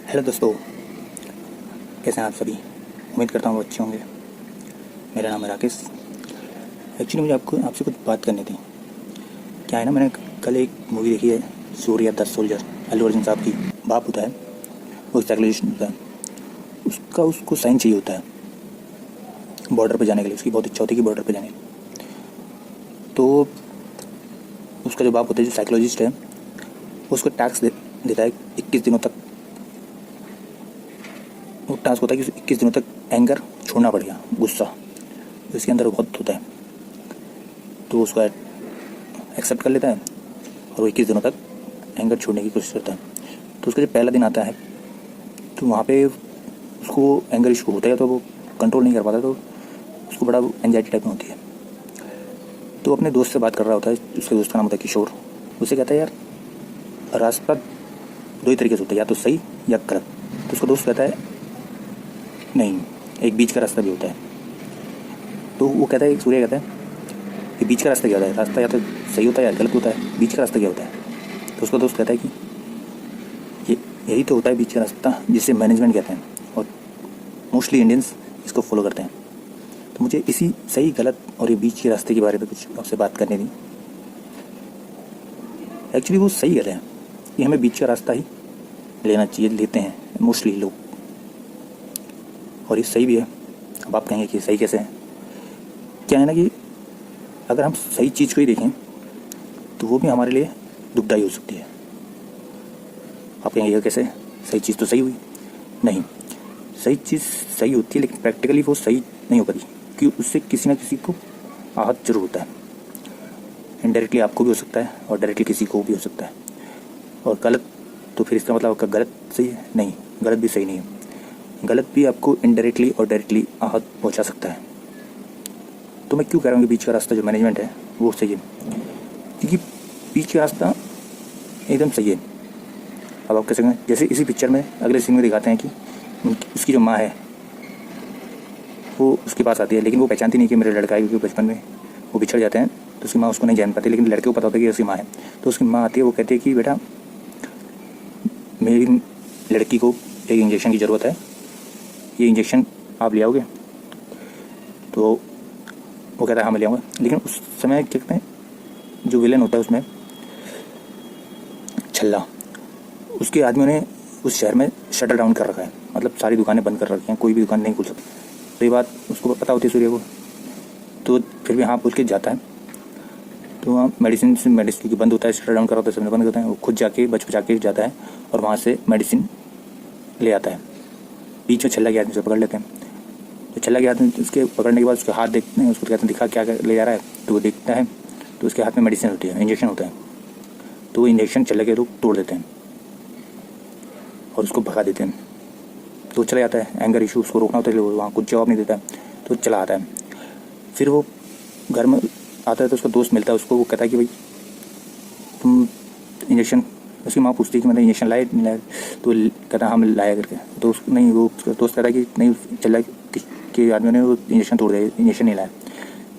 Hello दोस्तों, कैसे हैं आप सभी। उम्मीद करता हूँ वो अच्छे होंगे। मेरा नाम है राकेश। एक्चुअली मुझे आपसे कुछ बात करनी थी। क्या है ना, मैंने कल एक मूवी देखी है, सूर्या द सोल्जर। अल्लू अर्जुन साहब की बाप होता है, वो साइकोलॉजिस्ट होता है। उसको साइन चाहिए होता है बॉर्डर पे जाने के लिए। उसकी बहुत इच्छा होती है कि बॉर्डर पे जाने की। तो उसका जो बाप होता है, जो साइकोलॉजिस्ट है, उसको टास्क देता है 21 दिनों तक। वो टास्क होता है कि 21 दिनों तक एंगर छोड़ना पड़ेगा, गुस्सा इसके अंदर बहुत होता है। तो उसको एक्सेप्ट कर लेता है और वो 21 दिनों तक एंगर छोड़ने की कोशिश करता है। तो उसका जब पहला दिन आता है तो वहाँ पे उसको एंगर इशू होता है, तो वो कंट्रोल नहीं कर पाता, तो उसको बड़ा एंजाइटी टाइप में होती है। तो अपने दोस्त से बात कर रहा होता है, उसके दोस्त का नाम होता है किशोर। उसे कहता है, यार रास्ता दो ही तरीके से होता है, या तो सही या गलत। तो उसका दोस्त कहता है, नहीं, एक बीच का रास्ता भी होता है। तो वो कहता है, सूर्य कहता है कि बीच का रास्ता क्या होता है, रास्ता या तो सही होता है या गलत होता है, बीच का रास्ता क्या होता है। तो उसका दोस्त कहता है कि यही तो होता है बीच का रास्ता, जिसे मैनेजमेंट कहते हैं, और मोस्टली इंडियंस इसको फॉलो करते हैं। तो मुझे इसी सही गलत और ये बीच के रास्ते के बारे में कुछ आपसे बात करनी थी। एक्चुअली वो सही कहते हैं कि हमें बीच का रास्ता ही लेना चाहिए, लेते हैं मोस्टली लोग, और ये सही भी है। अब आप कहेंगे कि सही कैसे है। क्या है ना कि अगर हम सही चीज़ को ही देखें तो वो भी हमारे लिए दुखदाई हो सकती है। आप कहेंगे ये कैसे, सही चीज़ तो सही हुई। नहीं, सही चीज़ सही होती है, लेकिन प्रैक्टिकली वो सही नहीं हो पाती, क्योंकि उससे किसी ना किसी को आहत जरूर होता है। इनडायरेक्टली आपको भी हो सकता है और डायरेक्टली किसी को भी हो सकता है। और गलत, तो फिर इसका मतलब आपका गलत सही है? नहीं, गलत भी सही नहीं है। गलत भी आपको इनडायरेक्टली और डायरेक्टली आहत पहुंचा सकता है। तो मैं क्यों कह रहा हूँ कि बीच का रास्ता जो मैनेजमेंट है वो सही है, क्योंकि बीच का रास्ता एकदम सही है। अब आप कह सकते हैं, जैसे इसी पिक्चर में अगले सीन में दिखाते हैं कि उसकी जो माँ है वो उसके पास आती है, लेकिन वो पहचानती नहीं कि मेरा लड़का है, क्योंकि बचपन में वो बिछड़ जाते हैं तो उसकी माँ उसको नहीं जान पाती, लेकिन लड़के को पता होता है कि उसकी माँ है। तो उसकी माँ आती है, वो कहती है कि बेटा मेरी लड़की को एक इंजेक्शन की ज़रूरत है, ये इंजेक्शन आप ले आओगे? तो वो कहता है हाँ मैं ले आऊँगा। लेकिन उस समय क्या कहते हैं, जो विलेन होता है उसमें छल्ला, उसके आदमियों ने उस शहर में शटर डाउन कर रखा है, मतलब सारी दुकानें बंद कर रखी हैं, कोई भी दुकान नहीं खुल सकती। तो ये बात उसको पता होती है सूर्य को, तो फिर भी हाँ पूछ के जाता है। तो वहाँ मेडिसिन की बंद होता है, शटर डाउन कर होता है, सबने बंद करते हैं। वो खुद जाके बचा के जाता है और वहाँ से मेडिसिन ले आता है। बीच में छल्ला के आदमी से पकड़ लेते हैं। तो छल्ला के आदमी उसके पकड़ने के बाद उसके हाथ देखते हैं, उसको कहते हैं दिखा क्या ले जा रहा है। तो वो देखता है तो उसके हाथ में मेडिसिन होती है, इंजेक्शन होता है। तो वो इंजेक्शन छल्ले के लोग तोड़ देते हैं और उसको भगा देते हैं। तो चला जाता है, एंगर इशू उसको रोकना होता है, वहाँ कुछ जवाब नहीं देता है, तो चला आता है। फिर वो घर में आता है तो उसका दोस्त मिलता है उसको। वो कहता है कि भाई तुम इंजेक्शन, उसकी माँ पूछती है कि मैंने इंजेक्शन लाए नहीं लाए। तो कहता है हाँ मैं लाया करके। तो नहीं, वो दोस्त कहता है कि नहीं, चला के आदमियों ने वो इंजेक्शन तोड़ दिया, इंजेक्शन नहीं लाया।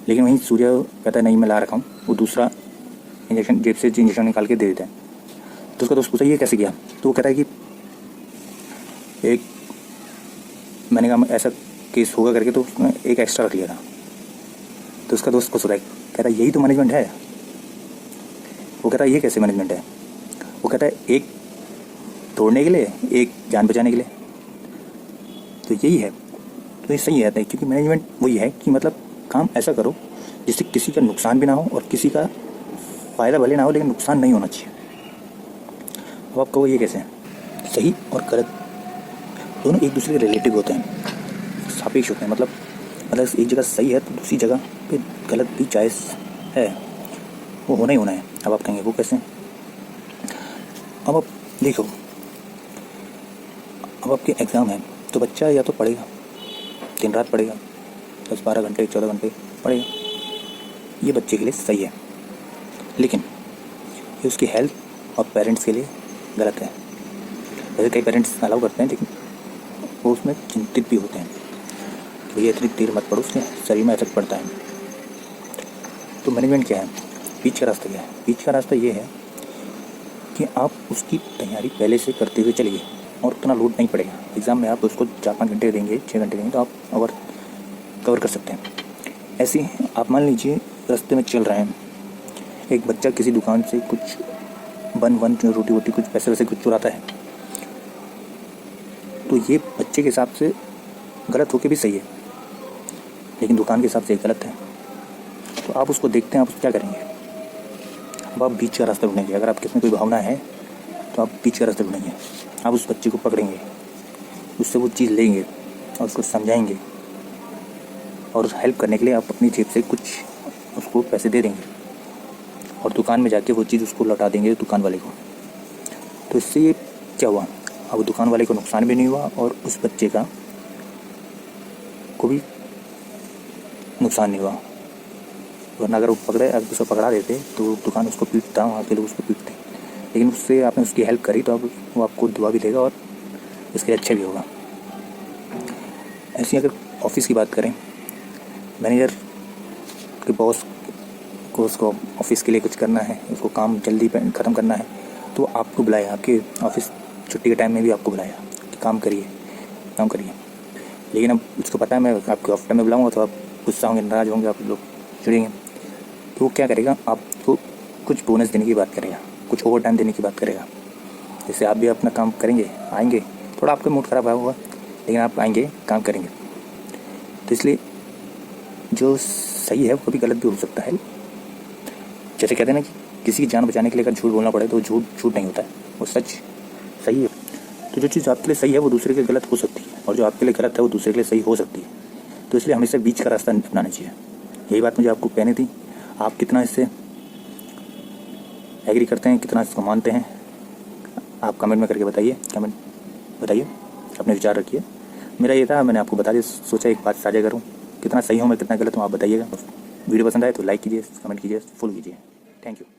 लेकिन वहीं सूर्य कहता है नहीं मैं ला रखा हूँ। वो दूसरा इंजेक्शन जेब से इंजेक्शन निकाल के दे देता है। तो उसका दोस्त पूछा ये कैसे किया? तो वो कहता है कि एक मैंने कहा ऐसा केस होगा करके, तो उसने एक एक्स्ट्रा रख लिया था। तो उसका दोस्त को सुना, कहता है यही तो मैनेजमेंट है। वो कहता है ये कैसे मैनेजमेंट है? वो कहता है एक तोड़ने के लिए, एक जान बचाने के लिए। तो यही है, तो ये सही है, क्योंकि मैनेजमेंट वही है कि मतलब काम ऐसा करो जिससे किसी का नुकसान भी ना हो और किसी का फ़ायदा भले ना हो, लेकिन नुकसान नहीं होना चाहिए। अब आप कहो ये कैसे है? सही और गलत दोनों एक दूसरे के रिलेटिव होते हैं, सापेक्ष होते हैं। मतलब एक जगह सही है तो दूसरी जगह पे गलत भी जायज़ है, वो होना ही होना है। अब आप कहेंगे वो कैसे? अब आप देखो, अब आपके एग्ज़ाम है तो बच्चा या तो पढ़ेगा, दिन रात पढ़ेगा, 10-12 घंटे 14 घंटे पढ़ेगा, ये बच्चे के लिए सही है। लेकिन ये उसकी हेल्थ और पेरेंट्स के लिए गलत है। वैसे कई पेरेंट्स अलाउ करते हैं, लेकिन वो उसमें चिंतित भी होते हैं कि ये इतनी देर मत पढ़ो, उसके शरीर में इफेक्ट पड़ता है। तो मैनेजमेंट क्या है? बीच का रास्ता क्या है? बीच का रास्ता ये है कि आप उसकी तैयारी पहले से करते हुए चलिए। और उतना लोड नहीं पड़ेगा। एग्ज़ाम में आप उसको 4-5 घंटे देंगे, 6 घंटे देंगे तो आप और कवर कर सकते हैं। ऐसे ही आप मान लीजिए रास्ते में चल रहे हैं, एक बच्चा किसी दुकान से कुछ बन रोटी वोटी कुछ पैसे वैसे कुछ चुराता है, तो ये बच्चे के हिसाब से गलत होके भी सही है, लेकिन दुकान के हिसाब से गलत है। तो आप उसको देखते हैं, आप उसको क्या करेंगे? अब आप बीच का रास्ता ढूंढेंगे। अगर आपके इसमें कोई भावना है तो आप बीच का रास्ता ढूंढेंगे। आप उस बच्चे को पकड़ेंगे, उससे वो चीज़ लेंगे और उसको समझाएंगे, और हेल्प करने के लिए आप अपनी जेब से कुछ उसको पैसे दे देंगे और दुकान में जाके वो चीज़ उसको लौटा देंगे दुकान वाले को। तो इससे ये क्या हुआ? अब दुकान वाले को नुकसान भी नहीं हुआ और उस बच्चे का को भी नुकसान नहीं हुआ। वरना अगर उसको पकड़ा देते तो दुकान उसको पीटता, वहाँ के लोग उसको पीटते। लेकिन उससे आपने उसकी हेल्प करी तो अब वो आपको दुआ भी देगा और इसके अच्छा भी होगा। ऐसे अगर ऑफिस की बात करें, मैनेजर के बॉस को उसको ऑफिस के लिए कुछ करना है, उसको काम जल्दी ख़त्म करना है, तो आपको बुलाया, आपके ऑफिस छुट्टी के टाइम में भी आपको बुलाया कि काम करिए। लेकिन अब उसको पता है मैं आपके ऑफ टाइम में बुलाऊँगा तो आप गुस्सा होंगे, नाराज़ होंगे, आप लोग चिढ़ेंगे। तो वो क्या करेगा? आपको कुछ बोनस देने की बात करेगा, कुछ ओवर टाइम देने की बात करेगा, जिससे आप भी अपना काम करेंगे, आएंगे। थोड़ा आपका मूड ख़राब हुआ लेकिन आप आएंगे, काम करेंगे। तो इसलिए जो सही है वो कभी गलत भी हो सकता है। जैसे कहते हैं ना कि किसी की जान बचाने के लिए अगर झूठ बोलना पड़े तो झूठ नहीं होता है, वो सच सही है। तो जो चीज़ आपके लिए सही है वो दूसरे के लिए गलत हो सकती है, और जो आपके लिए गलत है वो दूसरे के लिए सही हो सकती है। तो इसलिए हमेशा बीच का रास्ता अपनाना चाहिए। यही बात मुझे आपको कहनी थी। आप कितना इससे एग्री करते हैं, कितना इसको मानते हैं, आप कमेंट में करके बताइए। अपने विचार रखिए। मेरा ये था, मैंने आपको बता दिया, सोचा एक बात साझा करूँ। कितना सही हूँ मैं, कितना गलत हूँ, आप बताइएगा। वीडियो पसंद आए तो लाइक कीजिए, कमेंट कीजिए, फॉलो कीजिए। Thank you.